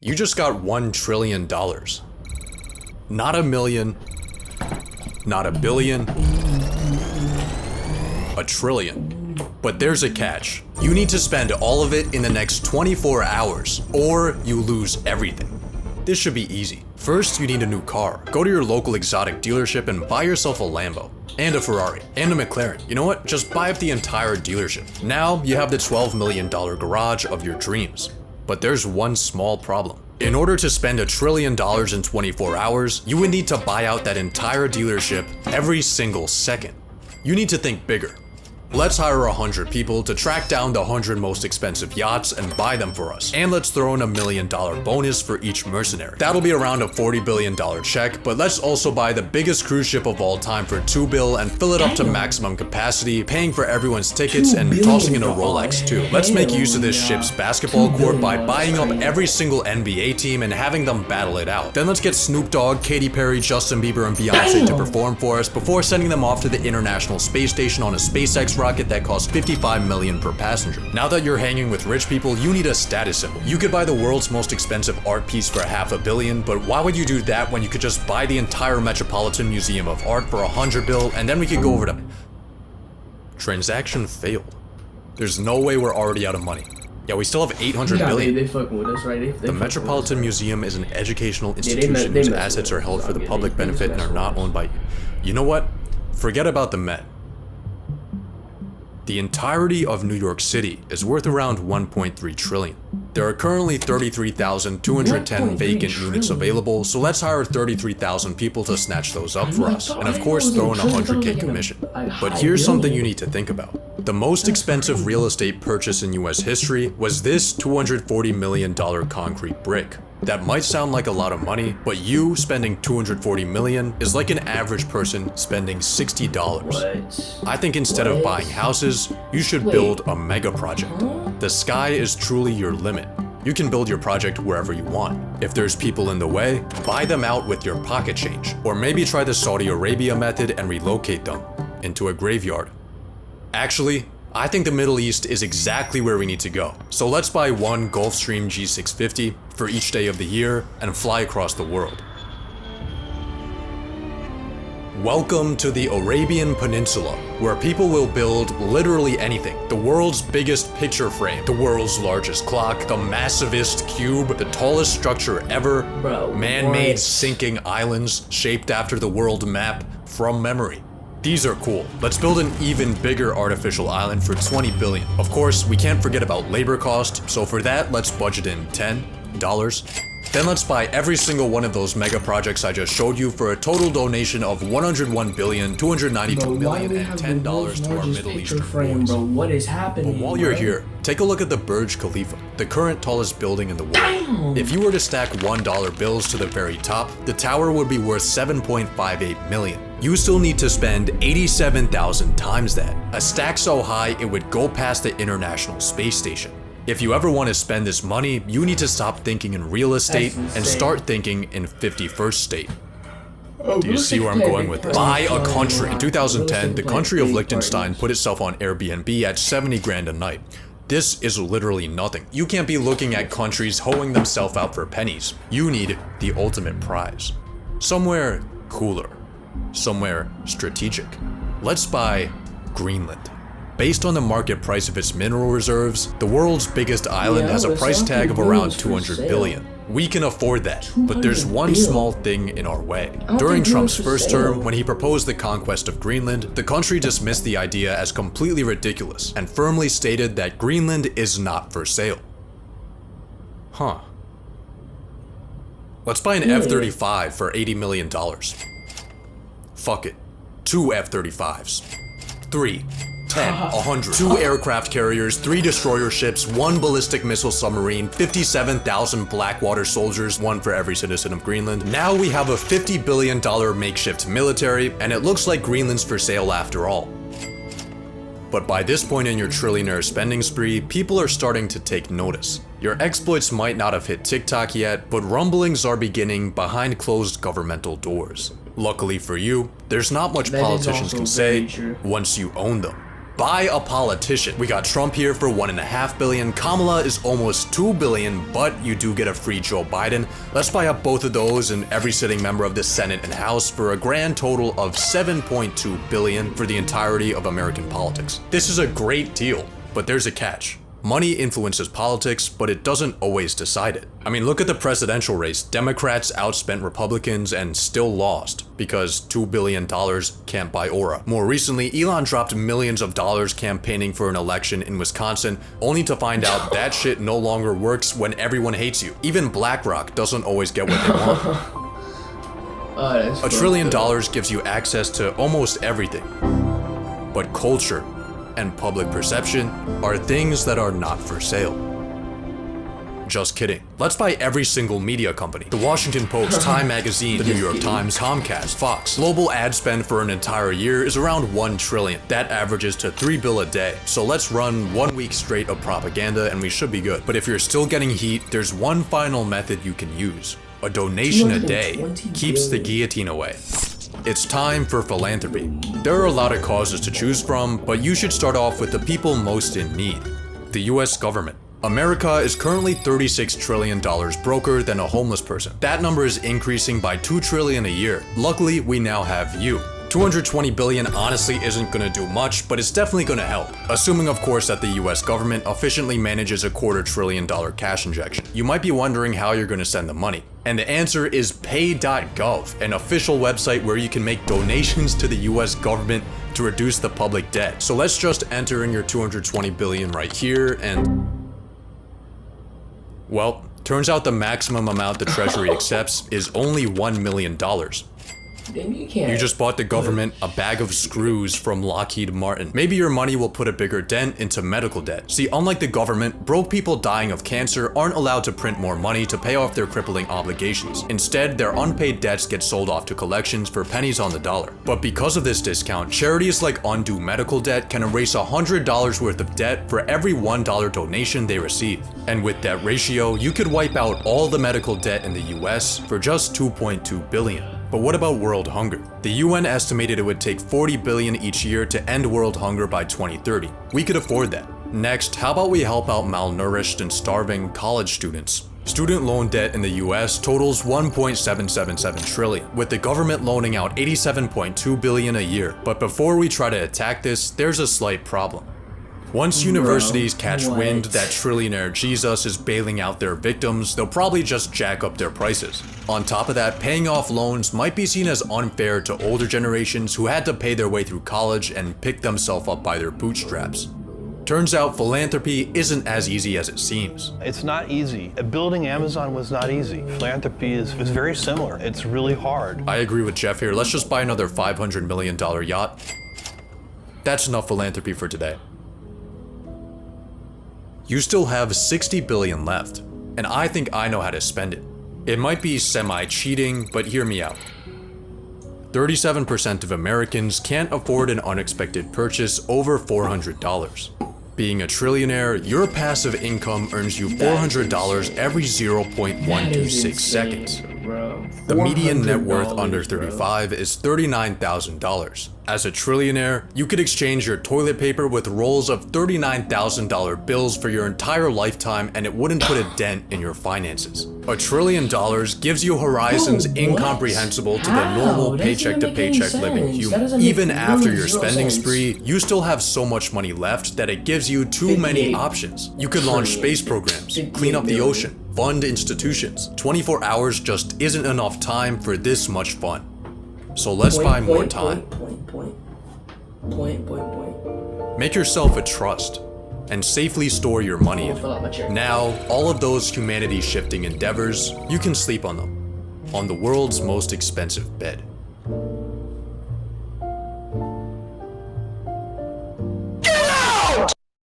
You just got $1 trillion. Not a million, not a billion, a trillion. But there's a catch. You need to spend all of it in the next 24 hours, or you lose everything. This should be easy. First, you need a new car. Go to your local exotic dealership and buy yourself a Lambo, and a Ferrari, and a McLaren. You know what? Just buy up the entire dealership. Now, you have the $12 million garage of your dreams. But there's one small problem. In order to spend $1 trillion in 24 hours, you would need to buy out that entire dealership every single second. You need to think bigger. Let's hire 100 people to track down the 100 most expensive yachts and buy them for us. And let's throw in $1 million bonus for each mercenary. That'll be around a $40 billion check, but let's also buy the biggest cruise ship of all time for $2 billion and fill it up to maximum capacity, paying for everyone's tickets and tossing in a Rolex too. Let's make use of this ship's basketball court by buying up every single NBA team and having them battle it out. Then let's get Snoop Dogg, Katy Perry, Justin Bieber, and Beyonce to perform for us before sending them off to the International Space Station on a SpaceX rocket that costs $55 million per passenger. Now that you're hanging with rich people, you need a status symbol. You could buy the world's most expensive art piece for $500 million, but why would you do that when you could just buy the entire Metropolitan Museum of Art for $100 billion and then we could go over to... Transaction failed. There's no way we're already out of money. Yeah, we still have $800 billion. They fucking with us, right? The Metropolitan Museum is an educational institution whose assets are held for the public benefit and are not owned by you. You know what? Forget about the Met. The entirety of New York City is worth around $1.3 trillion. There are currently 33,210 vacant units available, so let's hire 33,000 people to snatch those up for us, and of course throw in a 100K commission. But here's something you need to think about. The most expensive real estate purchase in US history was this $240 million concrete brick. That might sound like a lot of money, but you spending $240 million is like an average person spending $60. I think instead of buying houses, you should build a mega project. The sky is truly your limit. You can build your project wherever you want. If there's people in the way, buy them out with your pocket change. Or maybe try the Saudi Arabia method and relocate them into a graveyard. Actually, I think the Middle East is exactly where we need to go. So let's buy one Gulfstream G650 for each day of the year and fly across the world. Welcome to the Arabian Peninsula, where people will build literally anything. The world's biggest picture frame, the world's largest clock, the massivest cube, the tallest structure ever, man-made sinking islands shaped after the world map from memory. These are cool. Let's build an even bigger artificial island for $20 billion. Of course, we can't forget about labor cost, so for that, let's budget in $10. Then let's buy every single one of those mega projects I just showed you for a total donation of $101,292,000,010 to our Middle Eastern boys. What is happening? But while you're here, take a look at the Burj Khalifa, the current tallest building in the world. If you were to stack $1 bills to the very top, the tower would be worth $7.58 million. You still need to spend 87,000 times that. A stack so high it would go past the International Space Station. If you ever want to spend this money, you need to stop thinking in real estate and start thinking in 51st state. Do you see where I'm going with this? Buy a country. In 2010, the country of Liechtenstein put itself on Airbnb at 70 grand a night. This is literally nothing. You can't be looking at countries hoeing themselves out for pennies. You need the ultimate prize. Somewhere cooler. Somewhere strategic. Let's buy Greenland. Based on the market price of its mineral reserves, the world's biggest island has a price tag of around $200 billion. We can afford that, but there's one small thing in our way. During Trump's first term, when he proposed the conquest of Greenland, the country dismissed the idea as completely ridiculous and firmly stated that Greenland is not for sale. Huh. Let's buy an F-35 for $80 million. Fuck it. 2 F-35s. 3. 10, 100, 2 aircraft carriers, 3 destroyer ships, 1 ballistic missile submarine, 57,000 Blackwater soldiers, 1 for every citizen of Greenland. Now we have a $50 billion makeshift military, and it looks like Greenland's for sale after all. But by this point in your trillionaire spending spree, people are starting to take notice. Your exploits might not have hit TikTok yet, but rumblings are beginning behind closed governmental doors. Luckily for you, there's not much politicians can say once you own them. Buy a politician. We got Trump here for $1.5 billion. Kamala is almost $2 billion, but you do get a free Joe Biden. Let's buy up both of those and every sitting member of the Senate and House for a grand total of $7.2 billion for the entirety of American politics. This is a great deal, but there's a catch. Money influences politics, but it doesn't always decide it. I mean, look at the presidential race. Democrats outspent Republicans and still lost because $2 billion can't buy aura. More recently, Elon dropped millions of dollars campaigning for an election in Wisconsin, only to find out that shit no longer works when everyone hates you. Even BlackRock doesn't always get what they want. $1 trillion gives you access to almost everything. But culture and public perception are things that are not for sale. Just kidding. Let's buy every single media company. The Washington Post, Time Magazine, the New York Times, Comcast, Fox. Global ad spend for an entire year is around $1 trillion. That averages to $3 billion a day. So let's run 1 week straight of propaganda and we should be good. But if you're still getting heat, there's one final method you can use. A donation a day keeps the guillotine away. It's time for philanthropy. There are a lot of causes to choose from, but you should start off with the people most in need. The US government. America is currently $36 trillion broker than a homeless person. That number is increasing by $2 trillion a year. Luckily, we now have you. $220 billion honestly isn't gonna do much, but it's definitely gonna help. Assuming of course that the US government efficiently manages a $250 billion cash injection. You might be wondering how you're gonna send the money. And the answer is pay.gov, an official website where you can make donations to the US government to reduce the public debt. So let's just enter in your $220 billion right here and... Well, turns out the maximum amount the Treasury accepts is only $1 million. Then you can't. You just bought the government a bag of screws from Lockheed Martin. Maybe your money will put a bigger dent into medical debt. See, unlike the government, broke people dying of cancer aren't allowed to print more money to pay off their crippling obligations. Instead, their unpaid debts get sold off to collections for pennies on the dollar. But because of this discount, charities like Undo Medical Debt can erase $100 worth of debt for every $1 donation they receive. And with that ratio, you could wipe out all the medical debt in the US for just $2.2 billion. But what about world hunger? The UN estimated it would take $40 billion each year to end world hunger by 2030. We could afford that. Next, how about we help out malnourished and starving college students? Student loan debt in the US totals $1.777 trillion, with the government loaning out $87.2 billion a year. But before we try to attack this, there's a slight problem. Once universities catch wind that trillionaire Jesus is bailing out their victims, they'll probably just jack up their prices. On top of that, paying off loans might be seen as unfair to older generations who had to pay their way through college and pick themselves up by their bootstraps. Turns out philanthropy isn't as easy as it seems. It's not easy. Building Amazon was not easy. Philanthropy is very similar. It's really hard. I agree with Jeff here. Let's just buy another $500 million yacht. That's enough philanthropy for today. You still have $60 billion left, and I think I know how to spend it. It might be semi-cheating, but hear me out. 37% of Americans can't afford an unexpected purchase over $400. Being a trillionaire, your passive income earns you $400 every 0.126 seconds. Bro. The median net worth $400, under 35 is $39,000. As a trillionaire, you could exchange your toilet paper with rolls of $39,000 bills for your entire lifetime and it wouldn't put a dent in your finances. $1 trillion gives you horizons Bro, what? incomprehensible to the How? normal That doesn't make any paycheck-to-paycheck living sense. That human. doesn't make Even after your zero spending sense. spree, you still have so much money left that it gives you too many 58 options. You could launch space programs, 58 clean up the billion. ocean, fund institutions. 24 hours just isn't enough time for this much fun. So let's buy more time. Point. Make yourself a trust and safely store your money in Fill out my chair. it. Now, all of those humanity-shifting endeavors, you can sleep on them, on the world's most expensive bed.